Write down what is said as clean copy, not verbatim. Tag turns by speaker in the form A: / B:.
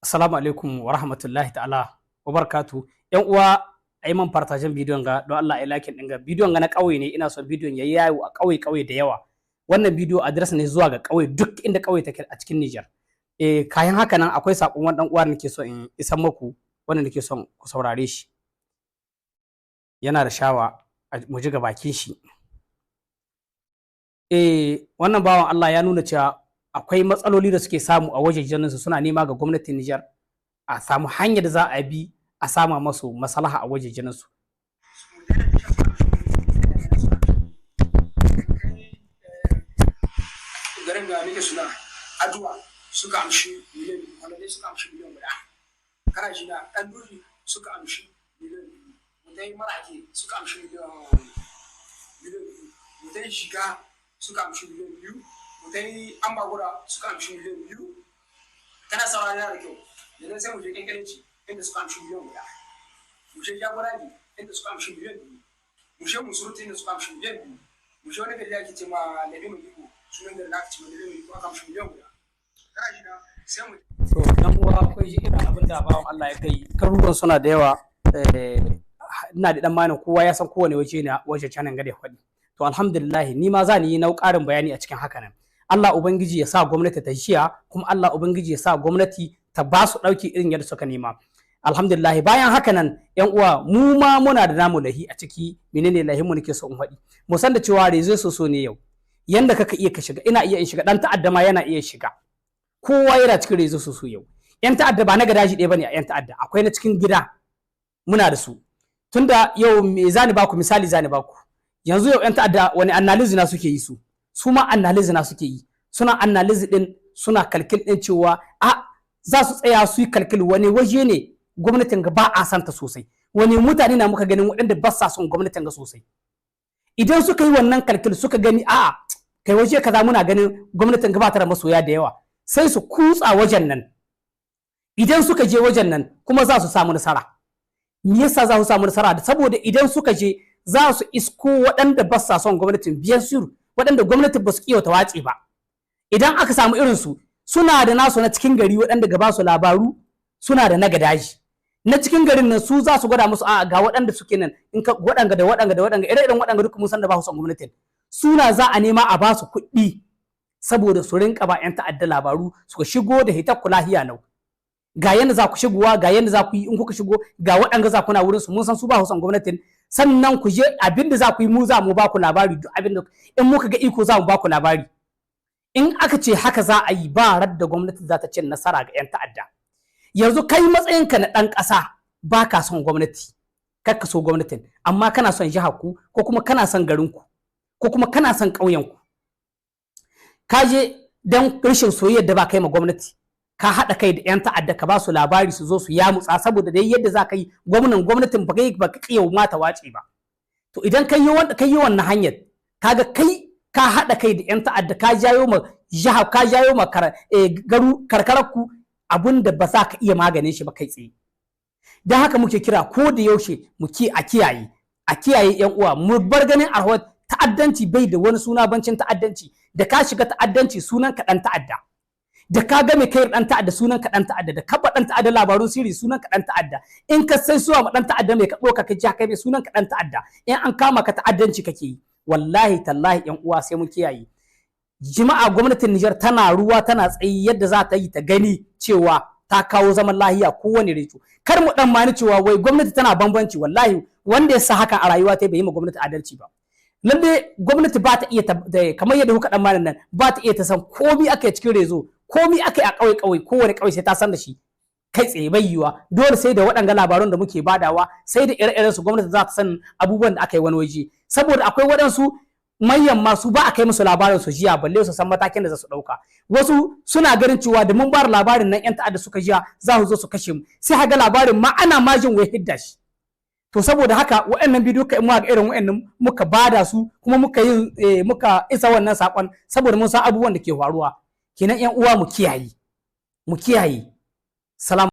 A: Assalamu alaikum wa rahmatullahi ta'ala wa barakatu. Yan uwa ayi man partajen bidiyon ga don Allah ya like din ga bidiyon ga na kauye ne, ina son bidiyon yayi yawo a kauye da yawa. Wannan bidiyo address ne zuwa ga kauye, duk inda kauye take a cikin Niger. Kayan haka nan akwai sakon wani dan uwa nake so in isan muku, wanda nake son ku saurare shi. Yana da shawa mu ji ga bakin shi. Wannan bawan Allah ya nuna cewa akwai matsaloli da suke samu a wajejensu, suna nema ga gwamnatin Niger a samu hanyar da za a bi a sama masu maslaha a wajejensu.
B: Garin da nake suna addu'a suka amshi miliyan, wanda suka amshi miliyan guda. Kana shi na dan duri suka amshi miliyan biyu. Mutai marake suka amshi miliyan biyu. Mutai shiga suka amshi miliyan biyu. Mutai ambagura suka amshi miliyan biyu. Kana saurari da kyau. Yanzu sai mu je kankanci inda suka amshi miliyan guda. Mu je jagorani inda suka amshi miliyan biyu. Mu je musuruti inda suka amshi miliyan biyu. Mu je wani gari ake ce ma Labi mai iko, sunan da aka ce ma Labi mai iko aka amshi miliyan guda. Kana shi na sai mu
A: So dan uwa akwai shi irin abin da bawan Allah ya kai, karuwan suna da yawa. Ina da dan manin kowa ya san kowane waje ne waje canan gade faɗi. To alhamdulillah ni ma za ni yi nau ƙarin bayani a cikin haka nan. Allah ubangiji ya sa gwamnati ta shiya, kuma Allah ubangiji ya sa gwamnati ta ba su ɗauki irin yadda suka nema. Alhamdulillah bayan haka nan yan uwa mu ma muna da namu lahi a ciki. Menene lahin mu nake so in faɗi? Mu san da cewa rezo so ne yau. Yanda kaka iya ka shiga, ina iya in shiga, dan ta'adda ma yana iya shiga. Kowa yana cikin rezo so yau. Yan ta'adda ba na gadaji ɗaya bane a yan ta'adda, akwai na cikin gida. Muna da su. Tunda yau me zani baku misali zani baku. Yanzu yau yan ta'adda wani analysis na suke yi su ma analysis na suke yi. Suna analysis din, suna kalkil din cewa za su tsaya su yi kalkil wani waje ne gwamnatin ga ba a santa sosai, wani mutane na muka ganin waɗanda ba sa son gwamnatin ga sosai. Idan suka yi wannan kalkil suka gani kai waje kaza muna ganin gwamnatin ga ba ta da masoya da yawa, sai su kutsa wajen nan. Idan suka je wajen nan kuma za su samu nasara. Me yasa za su samu nasara? Saboda idan suka je za su isko waɗanda ba sa son gwamnatin, biyan su waɗanda gwamnatin ba su kiyauta watsi ba. Idan aka samu irinsu, suna da nasu na cikin gari waɗanda gaba su labaru, suna da na gadaji. Na cikin garin nan su za su gwada musu ga waɗanda suke nan, in ka waɗanga da waɗanga ire-iren waɗanga duka mun san da ba su son gwamnatin. Suna za a nema a ba su kuɗi saboda su rinka ba 'yan ta'adda labaru su shigo da hitar lahiya nau. Ga yanda za ku shigowa, ga yanda za ku yi in kuka shigo, ga waɗanga za ku na wurin su, mun san su ba su son gwamnatin. Sannan ku je abinda za ku yi mu za mu ba ku labari, duk abinda in muka ga iko za mu ba ku labari. In aka ce haka za a yi, ba radda gwamnati za ta cin nasara ga 'yan ta'adda. Yanzu kai matsayinka na ɗan ƙasa ba ka son gwamnati, kar ka so gwamnatin, amma kana son jihar ku, ko kuma kana son garin ku, ko kuma kana son ƙauyen ku. Ka je dan rashin soyayyar da ba kai ma gwamnati, ka haɗa kai da 'yan ta'adda ka ba su labari su zo su yamutsa, saboda dai yadda za ka yi gwamnatin ba ka kiyau mata wace ba. To idan ka yi wannan hanyar, kaga kai ka haɗa kai da 'yan ta'adda, ka jayo ma jiha, ka jayo ma karkarar ku abinda ba za ka iya maganin shi ba kai tsaye. Don haka muke kira ko da yaushe a kiyaye 'yan uwa, mu bar ganin arhawar ta'addanci bai da wani suna bancin ta'addanci. Da ka shiga ta'addanci sunan ka dan ta'adda, da ka ga mai kai dan ta'adda sunan ka dan ta'adda, da ka ba dan ta'adda labarun sirri sunan ka dan ta'adda, in ka sai suwa ma dan ta'adda mai ka doka ka ja kai mai sunan ka dan ta'adda. In an kama ka ta'addanci kake yi. Wallahi tallahi 'yan uwa sai mun kiyaye. Jama'a gwamnatin Niger tana ruwa tana tsayi yadda za ta yi ta gani cewa ta kawo zaman lahiya kowane reto. Kar mu dan mani cewa wai gwamnati tana bambanci, wallahi wanda ya sa haka a rayuwa ta bai yi ma gwamnati adalci ba. Lalle gwamnati ba ta iya kamar yadda kuka dan manin nan, ba ta iya ta san komai aka yi cikin rezo, komai aka yi a kauye kowane kauye sai ta san da shi kai tsaye bai yiwa. Dole sai da waɗanga labarun da muke badawa, sai da ire-iren su gwamnati za ta san abubuwan da aka yi wani waje, saboda akwai waɗansu manyan masu ba a kai musu labarin su jiya balle su san matakin da za su ɗauka. Wasu suna ganin cewa da mun bar labarin nan 'yan ta'adda suka jiya za su zo su kashe mu, sai haga labarin ma ana majin wai hidda shi. To saboda haka waɗannan bidiyo kai mu ga irin waɗannan muka bada su, kuma muka isa wannan sakon saboda mun san abubuwan da ke faruwa. Kenan 'yan uwa mu kiyaye. Salam.